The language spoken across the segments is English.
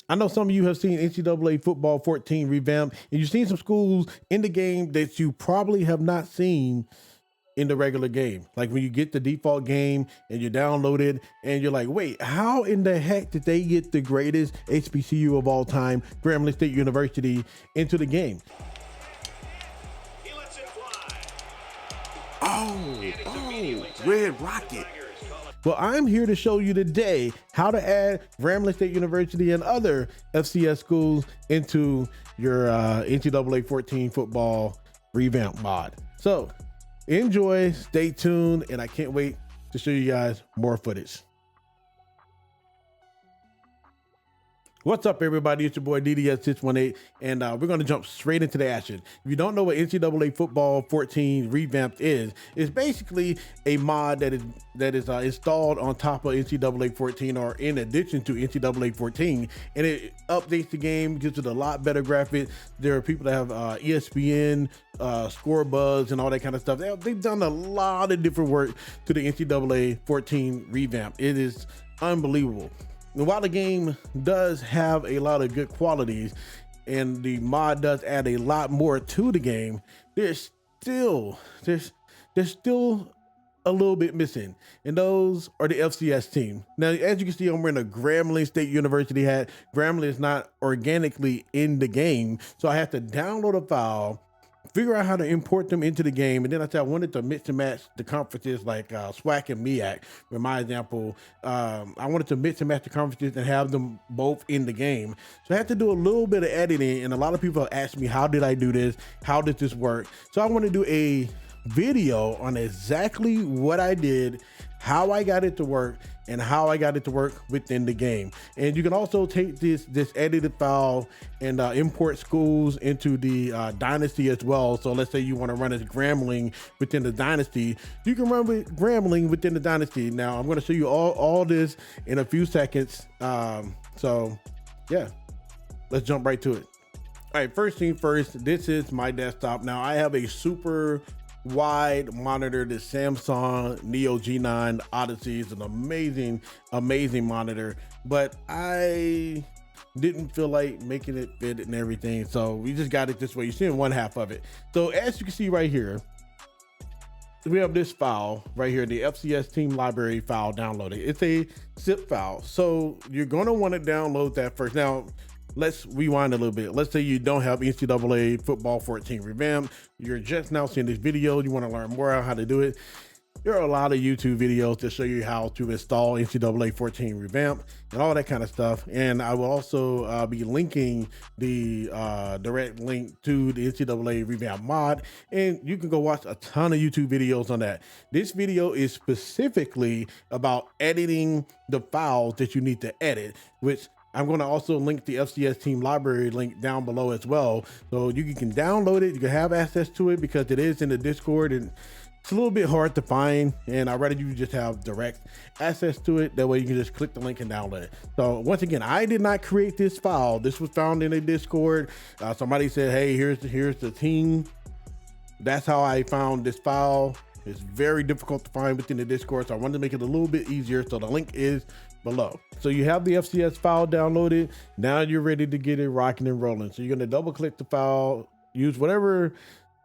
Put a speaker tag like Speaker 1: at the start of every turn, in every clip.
Speaker 1: I know some of you have seen NCAA Football 14 Revamped, and you've seen some schools in the game that you probably have not seen in the regular game. Like when you get the default game and you download it and you're like, wait, how in the heck did they get the greatest HBCU of all time, Grambling State University, into the game?
Speaker 2: Oh, Red Rocket.
Speaker 1: Well, I'm here to show you today how to add Grambling State University and other FCS schools into your NCAA 14 football revamp mod. So enjoy, stay tuned, and I can't wait to show you guys more footage. What's up, everybody? It's your boy DDS618, and we're going to jump straight into the action. If you don't know what NCAA Football 14 Revamped is, it's basically a mod that is installed on top of NCAA 14 or in addition to NCAA 14, and it updates the game, gives it a lot better graphics. There are people that have ESPN, Score Buzz, and all that kind of stuff. They've done a lot of different work to the NCAA 14 Revamp. It is unbelievable. And while the game does have a lot of good qualities and the mod does add a lot more to the game, there's still a little bit missing, and those are the FCS team. Now, as you can see, I'm wearing a Grambling State University hat. Grambling is not organically in the game, so I have to download a file, figure out how to import them into the game, and then I said I wanted to mix and match the conferences like SWAC and MEAC. For my example, I wanted to mix and match the conferences and have them both in the game. So I had to do a little bit of editing, and a lot of people have asked me, how did I do this? How did this work? So I want to do a video on exactly what I did, how I got it to work, and how I got it to work within the game. And you can also take this edited file and import schools into the Dynasty as well. So let's say you want to run as Grambling within the Dynasty, you can run with Grambling within the Dynasty. Now I'm going to show you all this in a few seconds. So yeah, let's jump right to it. All right, first thing first, this is my desktop. Now I have a super wide monitor, the Samsung Neo G9 Odyssey. Is an amazing monitor, but I didn't feel like making it fit and everything, so we just got it this way. You're seeing one half of it. So as you can see right here, we have this file right here, the FCS team library file downloaded. It's a zip file, so you're going to want to download that first. Now let's rewind a little bit. Let's say you don't have NCAA Football 14 Revamped. You're just now seeing this video. You want to learn more on how to do it. There are a lot of YouTube videos to show you how to install NCAA 14 Revamped and all that kind of stuff. And I will also be linking the direct link to the NCAA Revamp mod, and you can go watch a ton of YouTube videos on that. This video is specifically about editing the files that you need to edit, which I'm going to also link the FCS team library link down below as well. So you can download it, you can have access to it because it is in the Discord, and it's a little bit hard to find, and I'd rather you just have direct access to it. That way you can just click the link and download it. So once again, I did not create this file. This was found in a Discord. Somebody said, hey, here's the team. That's how I found this file. It's very difficult to find within the Discord, so I wanted to make it a little bit easier. So the link is below. So you have the FCS file downloaded. Now you're ready to get it rocking and rolling. So you're going to double click the file, use whatever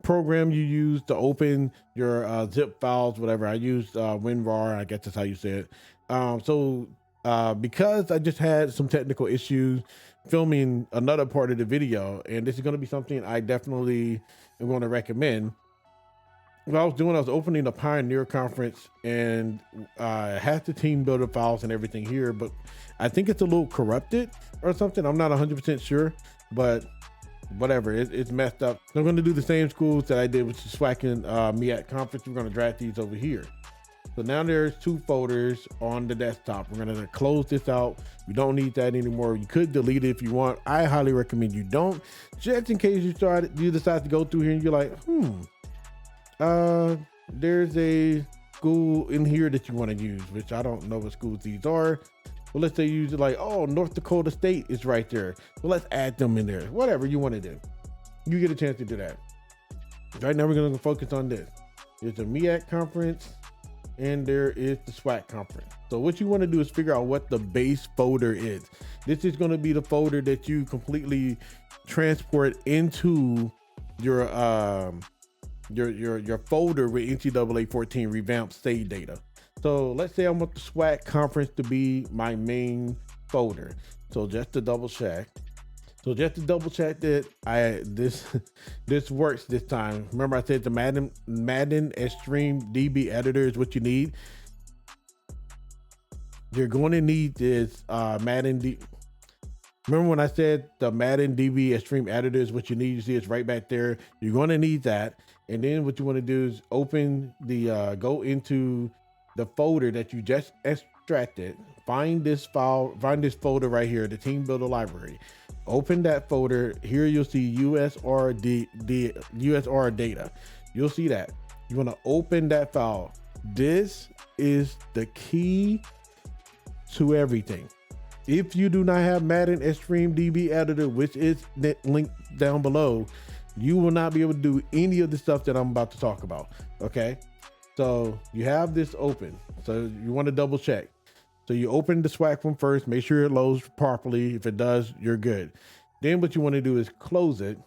Speaker 1: program you use to open your zip files, whatever. I used WinRAR, I guess that's how you say it. Because I just had some technical issues filming another part of the video, and this is going to be something I definitely am going to recommend. What I was doing, I was opening a Pioneer conference, and I had the team builder files and everything here, but I think it's a little corrupted or something. I'm not 100% sure, but whatever, it's messed up. So I'm going to do the same schools that I did with the SWAC and MEAC conference. We're going to drag these over here. So now there's two folders on the desktop. We're going to close this out. We don't need that anymore. You could delete it if you want. I highly recommend you don't, just in case you decide to go through here and you're like, there's a school in here that you want to use, which I don't know what schools these are. Well, let's say you use it like, oh, North Dakota State is right there. Well, let's add them in there. Whatever you want to do, you get a chance to do that. Right now, we're going to focus on this. There's a MEAC conference, and there is the SWAC conference. So what you want to do is figure out what the base folder is. This is going to be the folder that you completely transport into your folder with NCAA 14 revamped save data. So let's say I want the SWAC conference to be my main folder. So just to double check. that this works this time. Remember I said the Madden Xtreme DB editor is what you need. You're going to need this Remember when I said the Madden DB Xtreme editor is what you need? You see it's right back there. You're going to need that. And then what you want to do is open the, go into the folder that you just extracted. Find this folder right here, the Team Builder Library. Open that folder. Here you'll see USR data. You'll see that. You want to open that file. This is the key to everything. If you do not have Madden Xtreme DB editor, which is linked down below, you will not be able to do any of the stuff that I'm about to talk about. Okay. So you have this open. So you want to double check. So you open the SWAC one first, make sure it loads properly. If it does, you're good. Then what you want to do is close it.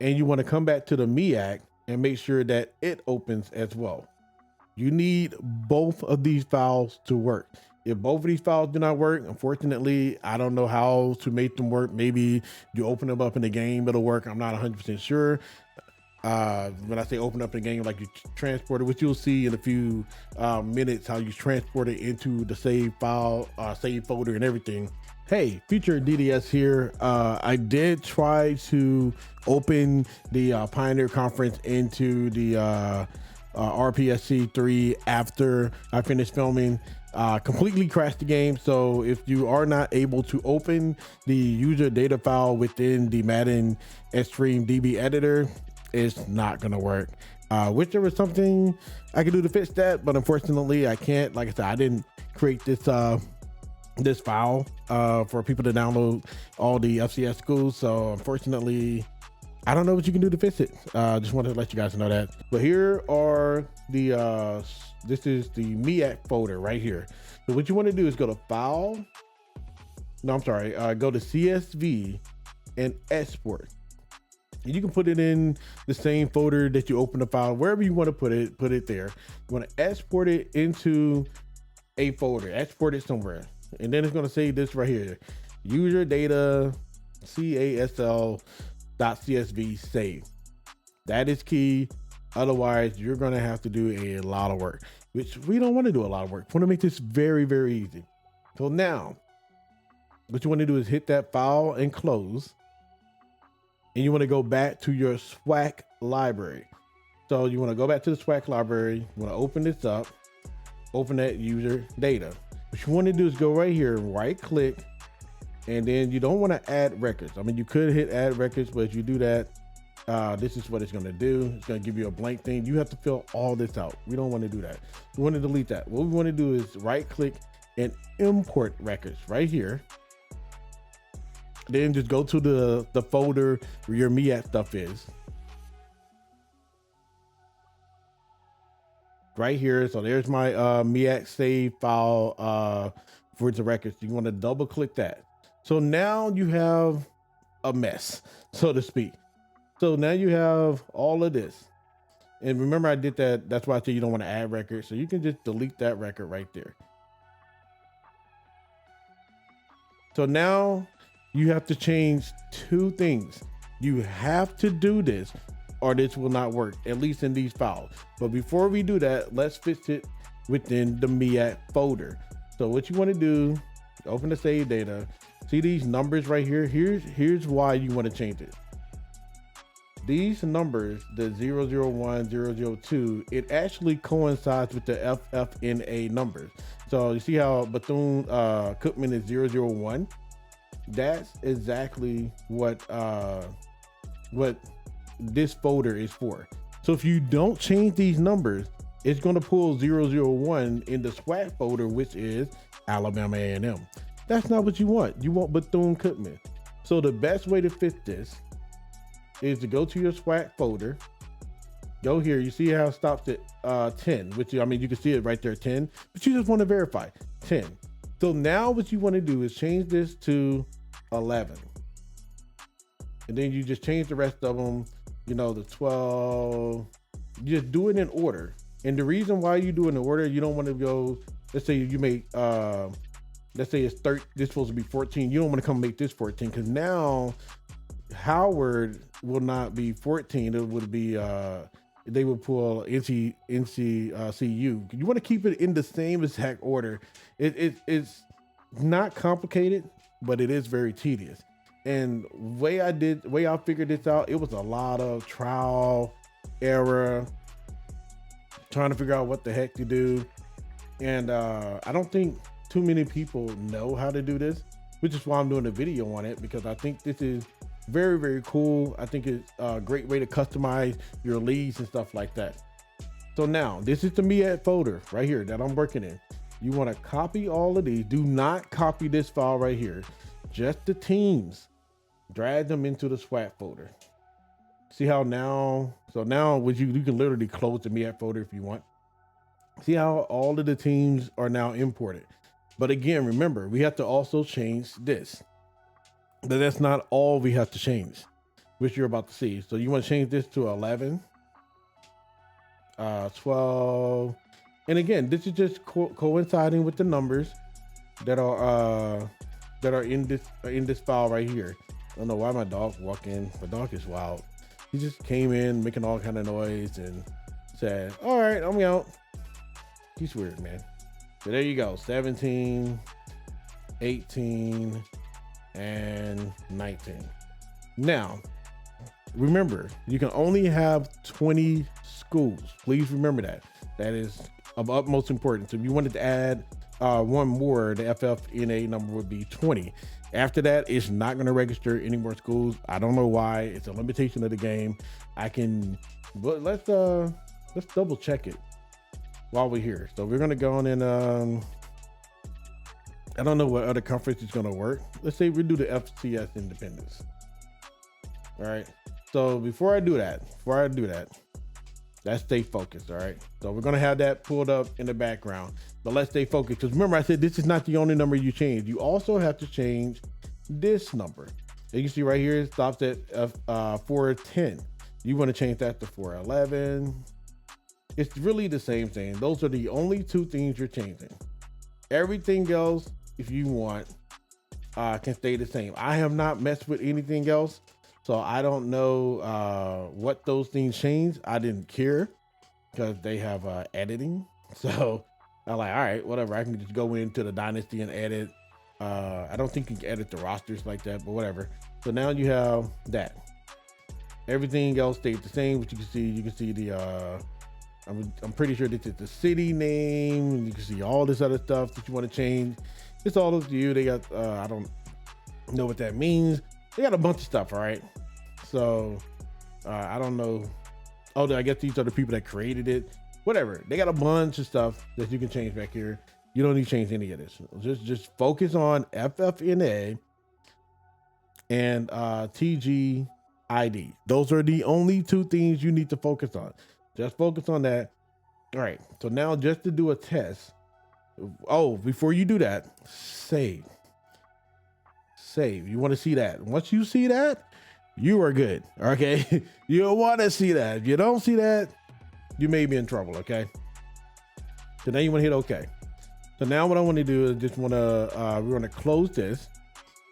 Speaker 1: And you want to come back to the MEAC and make sure that it opens as well. You need both of these files to work. If both of these files do not work, unfortunately, I don't know how to make them work. Maybe you open them up in the game, it'll work. I'm not 100% sure. When I say open up in the game, like you transport it, which you'll see in a few minutes, how you transport it into the save file, save folder and everything. Hey, future DDS here. I did try to open the Pioneer Conference into the RPSC 3 after I finished filming. Completely crashed the game. So if you are not able to open the user data file within the Madden Xtreme DB editor, it's not gonna work. Wish there was something I could do to fix that, but unfortunately I can't. Like I said, I didn't create this this file for people to download all the FCS schools. So unfortunately, I don't know what you can do to fix it. Just wanted to let you guys know that. But here are the this is the MEAC folder right here. So what you want to do is go to File. No, I'm sorry. Go to CSV and Export. And you can put it in the same folder that you open the file, wherever you want to put it there. You want to export it into a folder, export it somewhere. And then it's going to say this right here, user data casl.csv save. That is key. Otherwise, you're going to have to do a lot of work, which we don't want to do a lot of work. We want to make this very, very easy. So now what you want to do is hit that file and close. And you want to go back to your SWAC library. So you want to go back to the SWAC library. You want to open this up, open that user data. What you want to do is go right here, right click, and then you don't want to add records. I mean, you could hit add records, but if you do that, this is what it's going to do. It's going to give you a blank thing. You have to fill all this out. We don't want to do that. We want to delete that. What we want to do is right click and import records right here. Then just go to the folder where your MEAC stuff is. Right here. So there's my MEAC save file for the records. You want to double click that. So now you have a mess, so to speak. So now you have all of this. And remember I did that. That's why I said you don't want to add records. So you can just delete that record right there. So now you have to change two things. You have to do this or this will not work, at least in these files. But before we do that, let's fix it within the MEAC folder. So what you want to do, open the save data. See these numbers right here? Here's why you want to change it. These numbers, the 001, 002, it actually coincides with the FFNA numbers. So you see how Bethune-Cookman is 001? That's exactly what this folder is for. So if you don't change these numbers, it's going to pull 001 in the SWAC folder, which is Alabama A&M. That's not what you want. You want Bethune-Cookman. So the best way to fix this is to go to your SWAC folder, go here. You see how it stops at 10, which I mean, you can see it right there, 10, but you just want to verify 10. So now what you want to do is change this to 11. And then you just change the rest of them, you know, the 12, you just do it in order. And the reason why you do it in order, you don't want to go, let's say you make, let's say it's 30, this supposed to be 14. You don't want to come make this 14 because now Howard will not be 14. It would be, they would pull NCCU. You want to keep it in the same exact order. It's not complicated, but it is very tedious. And way I figured this out, it was a lot of trial, error, trying to figure out what the heck to do. And I don't think too many people know how to do this, which is why I'm doing a video on it, because I think this is very, very cool. I think it's a great way to customize your leads and stuff like that. So now this is the MEAD folder right here that I'm working in. You want to copy all of these. Do not copy this file right here, just the teams. Drag them into the SWAT folder. See how now, so now you can literally close the MEAD folder if you want. See how all of the teams are now imported. But again, remember, we have to also change this. But that's not all we have to change, which you're about to see. So you want to change this to 11, 12. And again, this is just coinciding with the numbers that are in this file right here. I don't know why my dog's walking. My dog is wild. He just came in making all kind of noise and said, all right, I'm out. He's weird, man. So there you go. 17, 18, and 19. Now, remember, you can only have 20 schools. Please remember that. That is of utmost importance. If you wanted to add one more, the FFNA number would be 20. After that, it's not going to register any more schools. I don't know why. It's a limitation of the game. But let's double check it while we're here. So we're going to go on and I don't know what other conference is going to work. Let's say we do the FCS Independence. All right. So before I do that, let's stay focused. All right. So we're going to have that pulled up in the background, but let's stay focused. Because remember, I said this is not the only number you change. You also have to change this number. As you can see right here, it stops at 410. You want to change that to 411. It's really the same thing. Those are the only two things you're changing. Everything else, if you want, can stay the same. I have not messed with anything else, so I don't know what those things change. I didn't care because they have editing. So I'm like, all right, whatever. I can just go into the Dynasty and edit. I don't think you can edit the rosters like that, but whatever. So now you have that. Everything else stays the same, but you can see the I'm pretty sure this is the city name, and you can see all this other stuff that you want to change. It's all up to you. They got I don't know what that means. They got a bunch of stuff, all right? So I don't know. Oh, I guess these are the people that created it. Whatever. They got a bunch of stuff that you can change back here. You don't need to change any of this. Just focus on FFNA and TGID. Those are the only two things you need to focus on. Just focus on that. All right. So now just to do a test. Oh, before you do that, save. You want to see that. Once you see that, you are good. Okay. You want to see that. If you don't see that, you may be in trouble. Okay. So now you want to hit OK. So now what I want to do is we're going to close this.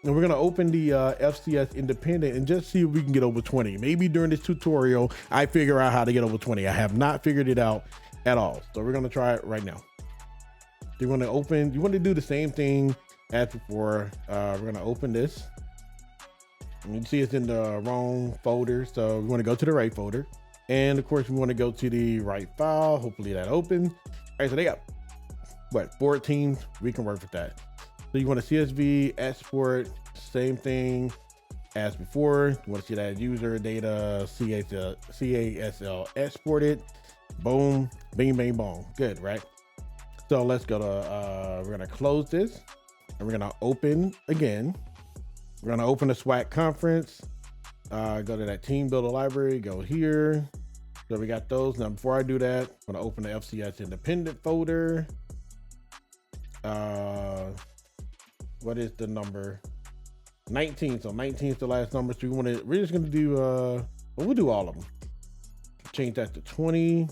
Speaker 1: And we're going to open the FCS Independent and just see if we can get over 20. Maybe during this tutorial, I figure out how to get over 20. I have not figured it out at all. So we're going to try it right now. You want to do the same thing as before. We're going to open this. And you can see it's in the wrong folder. So we want to go to the right folder. And of course, we want to go to the right file. Hopefully that opens. All right, so they got, 14? We can work with that. So you want to CSV, export, same thing as before. You want to see that user data, CASL exported. Boom, bing, bang, boom. Good, right? So let's go to, we're going to close this and we're going to open again. We're going to open the SWAT conference. Go to that team builder library, go here. So we got those. Now, before I do that, I'm gonna open the FCS independent folder. What is the number? 19. So 19 is the last number. So we're just gonna do well, we'll do all of them. Change that to 20.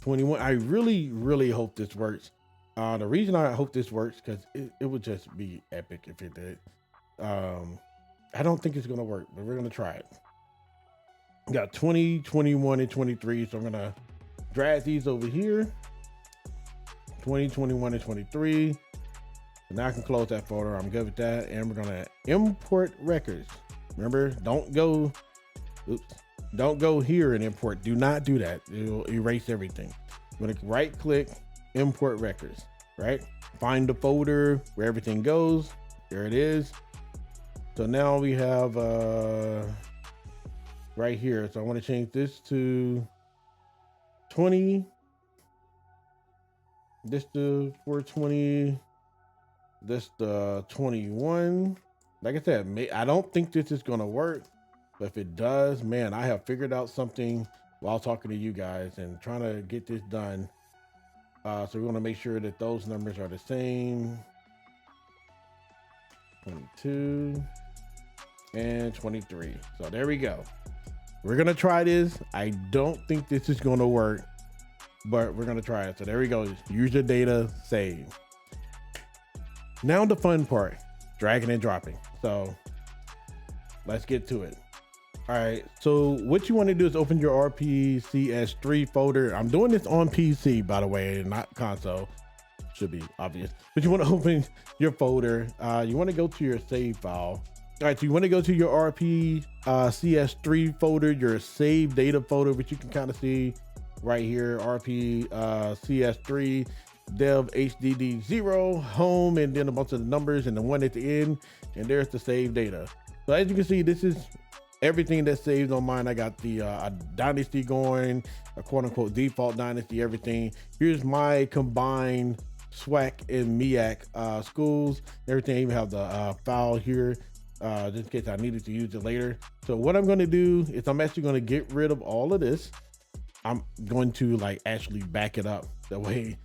Speaker 1: 21. I really hope this works. The reason I hope this works because it would just be epic if it did. I don't think it's gonna work, but we're gonna try it. We got 20, 21, and 23. So I'm gonna drag these over here. 20, 21, and 23. So now I can close that folder. I'm good with that. And we're gonna import records. Remember, don't go here and import. Do not do that. It'll erase everything. I'm gonna right click, import records, right? Find the folder where everything goes. There it is. So now we have right here. So I want to change this to 20. This to 420. This to 21. Like I said, I don't think this is gonna work, but if it does, man, I have figured out something while talking to you guys and trying to get this done. So we want to make sure that those numbers are the same. 22 and 23. So there we go. We're gonna try this. I don't think this is gonna work, but we're gonna try it. So there we go. Use your data, save. Now the fun part, dragging and dropping. So let's get to it. All right, so what you want to do is open your RPCS3 folder. I'm doing this on PC, by the way, not console. Should be obvious. But you want to open your folder. You want to go to your save file. All right, so you want to go to your RPCS3 folder, your save data folder, which you can kind of see right here, RPCS3 dev HDD0 home, and then a bunch of the numbers and the one at the end, and there's the save data. So as you can see, this is everything that's saved on mine. I got the dynasty going, a quote unquote default dynasty, everything. Here's my combined SWAC and MEAC schools, everything. I even have the file here, just in case I needed to use it later. So what I'm going to do is I'm actually going to get rid of all of this. I'm going to like actually back it up. That way,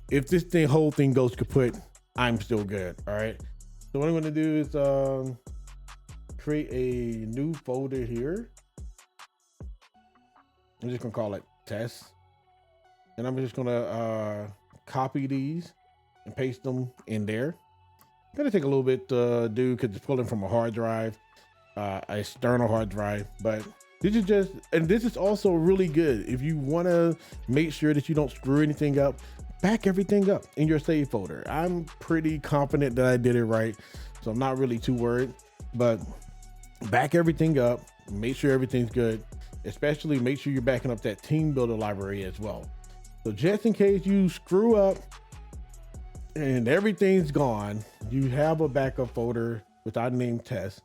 Speaker 1: if this whole thing goes kaput, I'm still good. All right. So what I'm going to do is create a new folder here. I'm just gonna call it test, and I'm just gonna copy these and paste them in there. Gonna take a little bit to do because it's pulling from a hard drive, external hard drive. But this is just, and this is also really good if you want to make sure that you don't screw anything up. Back everything up in your save folder. I'm pretty confident that I did it right, so I'm not really too worried. But back everything up, make sure everything's good, especially make sure you're backing up that team builder library as well. So just in case you screw up and everything's gone, you have a backup folder with our name test.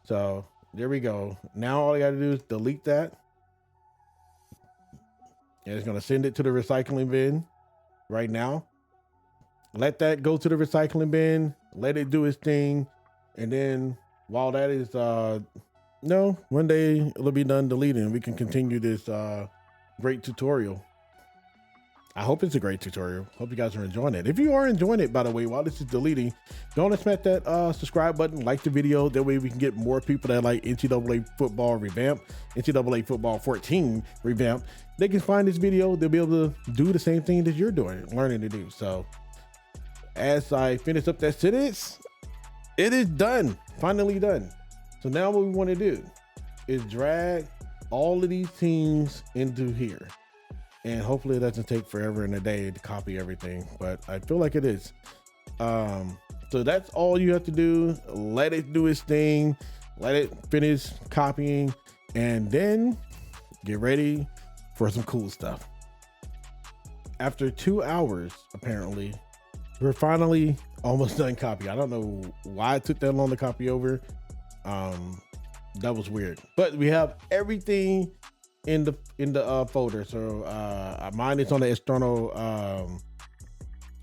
Speaker 1: So there we go. Now all you gotta do is delete that. And it's gonna send it to the recycling bin right now. Let that go to the recycling bin, let it do its thing. And then while that is, no, one day it'll be done deleting. We can continue this great tutorial. I hope it's a great tutorial. Hope you guys are enjoying it. If you are enjoying it, by the way, while this is deleting, don't smash that subscribe button, like the video. That way we can get more people that like NCAA Football Revamped, NCAA Football 14 Revamped. They can find this video. They'll be able to do the same thing that you're doing, learning to do. So as I finish up that sentence, it is done, finally done. So now what we want to do is drag all of these teams into here. And hopefully it doesn't take forever in a day to copy everything, but I feel like it is. So that's all you have to do. Let it do its thing, let it finish copying, and then get ready for some cool stuff. After 2 hours, apparently, we're finally almost done copy. I don't know why it took that long to copy over. That was weird, but we have everything in the folder. So mine is on the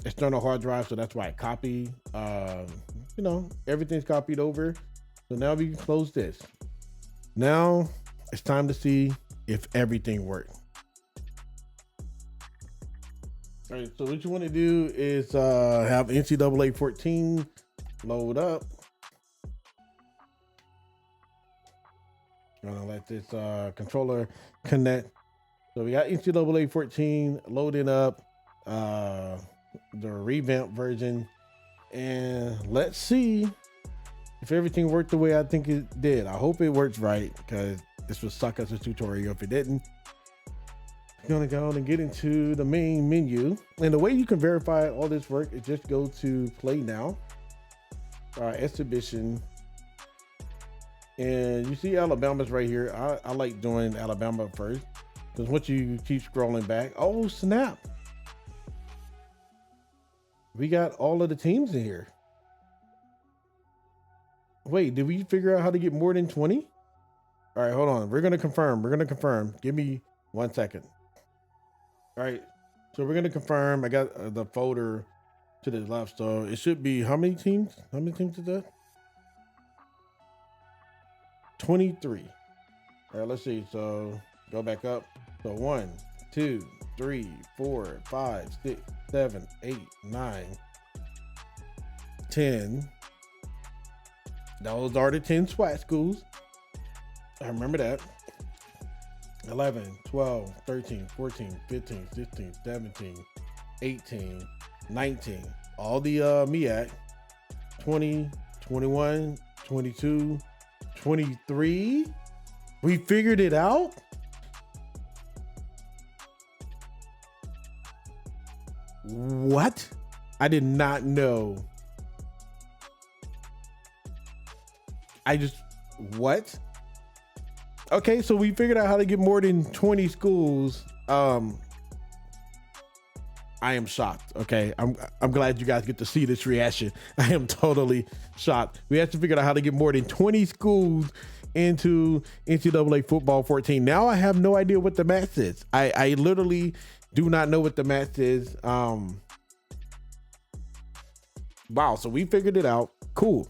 Speaker 1: external hard drive, so that's why I copy. Everything's copied over. So now we can close this. Now it's time to see if everything worked. All right, so what you want to do is have NCAA 14 load up. I'm gonna let this controller connect. So we got NCAA 14 loading up, the revamped version, and let's see if everything worked the way I think it did. I hope it works right, because this would suck as a tutorial if it didn't. Gonna go and get into the main menu, and the way you can verify all this work is just go to play now, exhibition, and you see Alabama's right here. I like doing Alabama first, because once you keep scrolling back, oh snap, we got all of the teams in here. Wait, did we figure out how to get more than 20? All right, hold on, we're gonna confirm. Give me 1 second. All right, so we're gonna confirm. I got the folder to the left, so it should be how many teams? How many teams is that? 23. All right, let's see. So go back up. So 1, 2, 3, 4, 5, 6, 7, 8, 9, 10. Those are the 10 SWAT schools. I remember that. 11, 12, 13, 14, 15, 16, 17, 18, 19. All the MEAC. 20, 21, 22, 23. We figured it out. What? I did not know. What? Okay, so we figured out how to get more than 20 schools. I am shocked. Okay, I'm glad you guys get to see this reaction. I am totally shocked. We have to figure out how to get more than 20 schools into NCAA Football 14. Now I have no idea what the math is. I literally do not know what the math is. Wow, so we figured it out. Cool.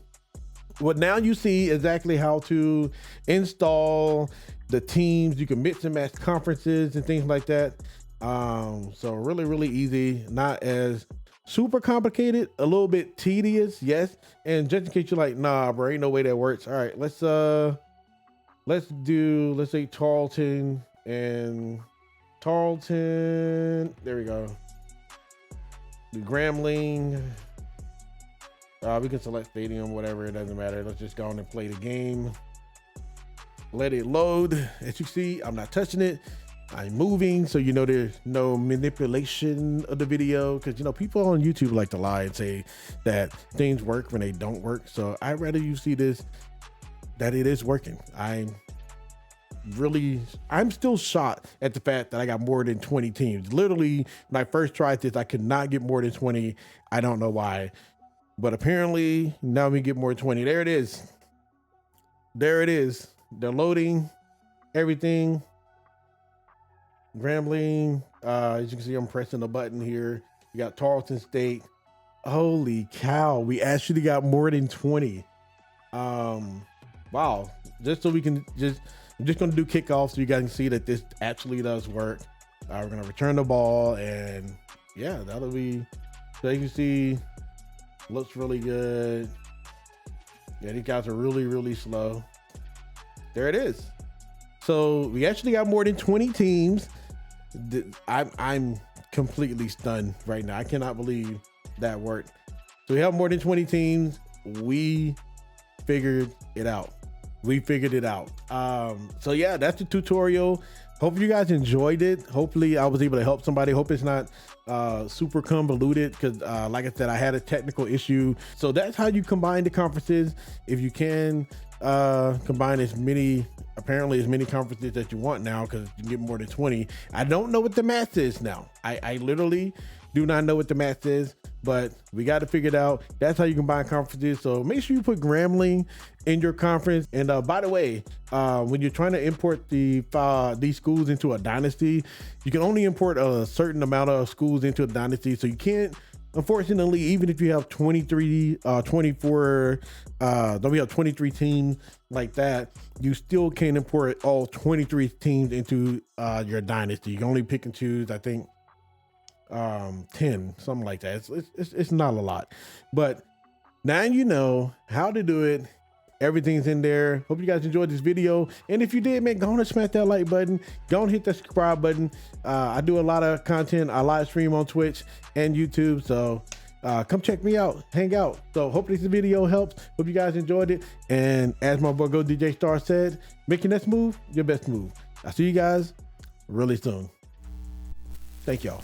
Speaker 1: Well, now you see exactly how to install the teams. You can mix and match conferences and things like that. So really, really easy. Not as super complicated. A little bit tedious, yes. And just in case you're like, nah, bro, ain't no way that works. All right, let's say Tarleton and Tarleton. There we go. The Grambling. We can select stadium, whatever, it doesn't matter. Let's just go on and play the game. Let it load. As you see, I'm not touching it. I'm moving, so you know there's no manipulation of the video, because you know people on YouTube like to lie and say that things work when they don't work. So I'd rather you see this, that it is working. I'm still shocked at the fact that I got more than 20 teams. Literally, when I first tried this, I could not get more than 20. I don't know why. But apparently now we get more than 20. There it is. There it is. They're loading everything. Grambling. As you can see, I'm pressing the button here. You got Tarleton State. Holy cow. We actually got more than 20. Wow. Just so we can I'm just going to do kickoff so you guys can see that this actually does work. We're going to return the ball, and yeah, that'll be, so you can see, looks really good. Yeah, these guys are really, really slow. There it is. So we actually got more than 20 teams. I'm completely stunned right now. I cannot believe that worked. So we have more than 20 teams. We figured it out. So yeah, that's the tutorial. Hope you guys enjoyed it. Hopefully I was able to help somebody. Hope it's not super convoluted, because like I said, I had a technical issue. So that's how you combine the conferences. If you can combine as many conferences that you want now, because you can get more than 20. I don't know what the math is now. I literally do not know what the math is, but we got to figure it out. That's how you combine conferences. So make sure you put Grambling in your conference. And by the way, when you're trying to import these schools into a dynasty, you can only import a certain amount of schools into a dynasty. So you can't unfortunately, even if you have 23, 24, don't we have 23 teams like that, you still can't import all 23 teams into your dynasty. You can only pick and choose, I think, 10, something like that. It's not a lot, but now you know how to do it. Everything's in there. Hope you guys enjoyed this video. And if you did, man, go on and smash that like button. Go on and hit that subscribe button. I do a lot of content. I live stream on Twitch and YouTube. So come check me out, hang out. So hopefully this video helps. Hope you guys enjoyed it. And as my boy Go DJ Star said, make your next move your best move. I'll see you guys really soon. Thank y'all.